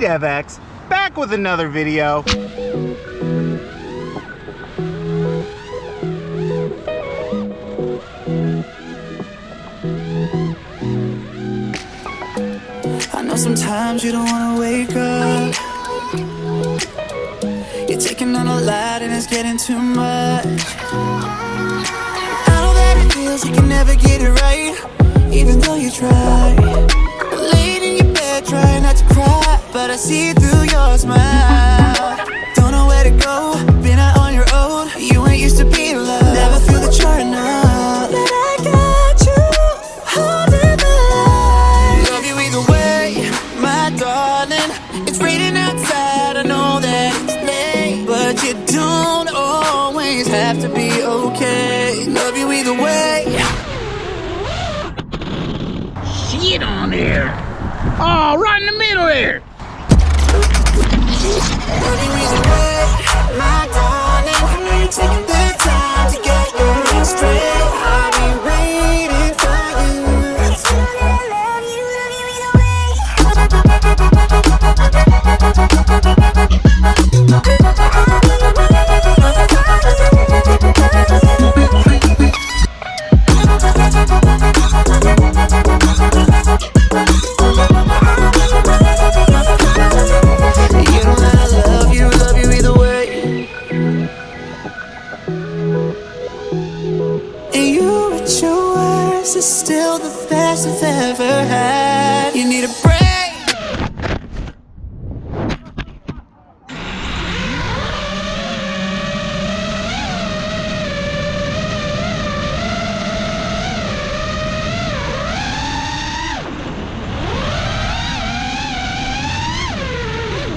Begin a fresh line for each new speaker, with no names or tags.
PeteFX, back with another video.
I know sometimes you don't wanna wake up. You're taking on a lot and it's getting too much. I know that it feels you can never get it right, even though you try. Laying in your bed trying not to cry, but I see through your smile. Don't know where to go, been out on your own. You ain't used to be loved, never feel that you're enough. But I got you, holding my line. Love you either way, my darling. It's raining outside, I know that it's late, but you don't always have to be okay. Love you either way.
Shit on there. Oh, right in the middle there.
Love you either way, my darling. Taking the time to get your mind straight. I'll be waiting for you. Love you either way. You know that I love you either way. And you at your worst is still the best I've ever had. You need a break.